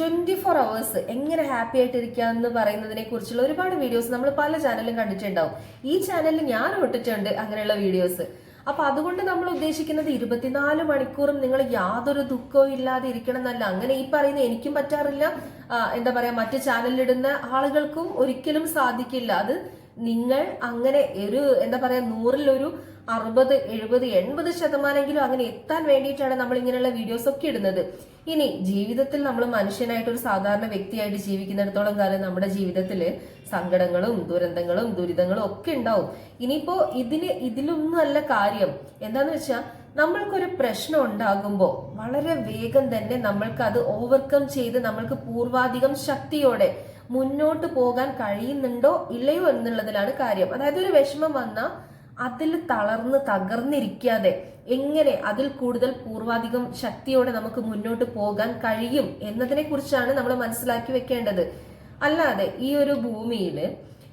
24 hours എങ്ങനെ happy ആയിട്ടിരിക്കുക എന്ന് പറയുന്നതിനെ കുറിച്ചുള്ള ഒരുപാട് വീഡിയോസ് നമ്മൾ പല ചാനലിലും കണ്ടിട്ടുണ്ടാവും. ഈ ചാനലിൽ ഞാൻ ഇട്ടിട്ടുണ്ട് അങ്ങനെയുള്ള വീഡിയോസ്. അപ്പൊ അതുകൊണ്ട് നമ്മൾ ഉദ്ദേശിക്കുന്നത് 24 മണിക്കൂറും നിങ്ങൾ യാതൊരു ദുഃഖവും ഇല്ലാതെ ഇരിക്കണം എന്നല്ല. അങ്ങനെ ഈ പറയുന്ന എനിക്കും പറ്റാറില്ല, എന്താ പറയാ, മറ്റു ചാനലിലിടുന്ന ആളുകൾക്കും ഒരിക്കലും സാധിക്കില്ല. അത് നിങ്ങൾ അങ്ങനെ ഒരു എന്താ പറയാ 100-ൽ 60, 70, 80% അങ്ങനെ എത്താൻ വേണ്ടിയിട്ടാണ് നമ്മൾ ഇങ്ങനെയുള്ള വീഡിയോസ് ഒക്കെ ഇടുന്നത്. ഇനി ജീവിതത്തിൽ നമ്മൾ മനുഷ്യനായിട്ട് ഒരു സാധാരണ വ്യക്തിയായിട്ട് ജീവിക്കുന്നിടത്തോളം കാലം നമ്മുടെ ജീവിതത്തിൽ സങ്കടങ്ങളും ദുരന്തങ്ങളും ദുരിതങ്ങളും ഒക്കെ ഉണ്ടാവും. ഇനിയിപ്പോ ഇതിലൊന്നും അല്ല കാര്യം. എന്താന്ന് വെച്ചാൽ നമ്മൾക്കൊരു പ്രശ്നം ഉണ്ടാകുമ്പോൾ വളരെ വേഗം തന്നെ നമ്മൾക്ക് അത് ഓവർകം ചെയ്ത് നമ്മൾക്ക് പൂർവാധികം ശക്തിയോടെ മുന്നോട്ട് പോകാൻ കഴിയുന്നുണ്ടോ ഇല്ലയോ എന്നുള്ളതിലാണ് കാര്യം. അതായത് ഒരു വിഷമം വന്നാൽ അതിൽ തകർന്നിരിക്കാതെ എങ്ങനെ അതിൽ കൂടുതൽ പൂർവാധികം ശക്തിയോടെ നമുക്ക് മുന്നോട്ട് പോകാൻ കഴിയും എന്നതിനെ കുറിച്ചാണ് നമ്മൾ മനസ്സിലാക്കി വെക്കേണ്ടത്. അല്ലാതെ ഈ ഒരു ഭൂമിയിൽ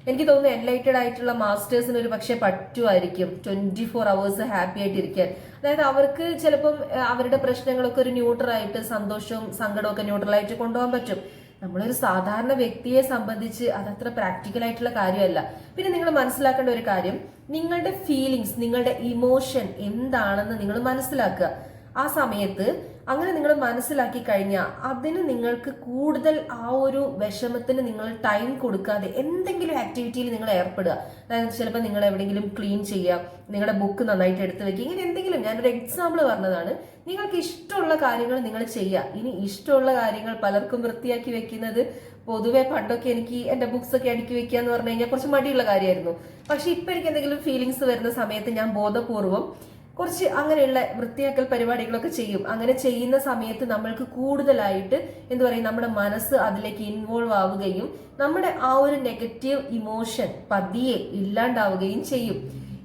എനിക്ക് തോന്നുന്നു എൻലൈറ്റഡ് ആയിട്ടുള്ള മാസ്റ്റേഴ്സിന് ഒരു പക്ഷെ പറ്റുമായിരിക്കും 24 hours ഹാപ്പി ആയിട്ടിരിക്കാൻ. അതായത് അവർക്ക് ചിലപ്പം അവരുടെ പ്രശ്നങ്ങളൊക്കെ ഒരു ന്യൂട്രലായിട്ട് സന്തോഷവും സങ്കടവും ഒക്കെ ന്യൂട്രലായിട്ട് കൊണ്ടുപോകാൻ പറ്റും. നമ്മളൊരു സാധാരണ വ്യക്തിയെ സംബന്ധിച്ച് അതത്ര പ്രാക്ടിക്കൽ ആയിട്ടുള്ള കാര്യമല്ല. പിന്നെ നിങ്ങൾ മനസ്സിലാക്കേണ്ട ഒരു കാര്യം, നിങ്ങളുടെ ഫീലിങ്സ്, നിങ്ങളുടെ ഇമോഷൻ എന്താണെന്ന് നിങ്ങൾ മനസ്സിലാക്കുക. ആ സമയത്ത് അങ്ങനെ നിങ്ങൾ മനസ്സിലാക്കി കഴിഞ്ഞാൽ അതിന് നിങ്ങൾക്ക് കൂടുതൽ ആ ഒരു വിഷമത്തിന് നിങ്ങൾ ടൈം കൊടുക്കാതെ എന്തെങ്കിലും ആക്ടിവിറ്റിയിൽ നിങ്ങൾ ഏർപ്പെടുക. അതായത് ചിലപ്പോൾ നിങ്ങൾ എവിടെയെങ്കിലും ക്ലീൻ ചെയ്യുക, നിങ്ങളുടെ ബുക്ക് നന്നായിട്ട് എടുത്തു വെക്കുക, ഇങ്ങനെ എന്തെങ്കിലും. ഞാനൊരു എക്സാമ്പിൾ പറഞ്ഞതാണ്. നിങ്ങൾക്ക് ഇഷ്ടമുള്ള കാര്യങ്ങൾ നിങ്ങൾ ചെയ്യുക. ഇനി ഇഷ്ടമുള്ള കാര്യങ്ങൾ പലർക്കും വൃത്തിയാക്കി വെക്കുന്നത് പൊതുവെ പണ്ടൊക്കെ എനിക്ക് എന്റെ ബുക്സ് ഒക്കെ അടുക്കി വെക്കുക എന്ന് പറഞ്ഞു കഴിഞ്ഞാൽ കുറച്ച് മടിയുള്ള കാര്യമായിരുന്നു. പക്ഷെ ഇപ്പൊ എനിക്ക് എന്തെങ്കിലും ഫീലിങ്സ് വരുന്ന സമയത്ത് ഞാൻ ബോധപൂർവം കുറച്ച് അങ്ങനെയുള്ള വൃത്തിയാക്കൽ പരിപാടികളൊക്കെ ചെയ്യും. അങ്ങനെ ചെയ്യുന്ന സമയത്ത് നമ്മൾക്ക് കൂടുതലായിട്ട് എന്താ പറയുക, നമ്മുടെ മനസ്സ് അതിലേക്ക് ഇൻവോൾവ് ആവുകയും നമ്മുടെ ആ ഒരു നെഗറ്റീവ് ഇമോഷൻ പതിയെ ഇല്ലാണ്ടാവുകയും ചെയ്യും.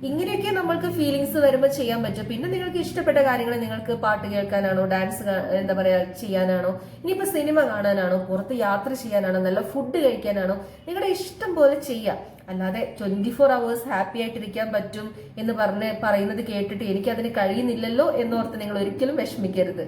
ഇങ്ങനെയൊക്കെ നമ്മൾക്ക് ഫീലിങ്സ് വരുമ്പോൾ ചെയ്യാൻ പറ്റും. പിന്നെ നിങ്ങൾക്ക് ഇഷ്ടപ്പെട്ട കാര്യങ്ങൾ, നിങ്ങൾക്ക് പാട്ട് കേൾക്കാനാണോ, ഡാൻസ് എന്താ പറയാ ചെയ്യാനാണോ, ഇനിയിപ്പോ സിനിമ കാണാനാണോ, പുറത്ത് യാത്ര ചെയ്യാനാണോ, നല്ല ഫുഡ് കഴിക്കാനാണോ, നിങ്ങളുടെ ഇഷ്ടം പോലെ ചെയ്യാം. അല്ലാതെ 24 hours ഹാപ്പി ആയിട്ടിരിക്കാൻ പറ്റും എന്ന് പറയുന്നത് കേട്ടിട്ട് എനിക്ക് അതിന് കഴിയുന്നില്ലല്ലോ എന്നോർത്ത് നിങ്ങൾ ഒരിക്കലും വിഷമിക്കരുത്.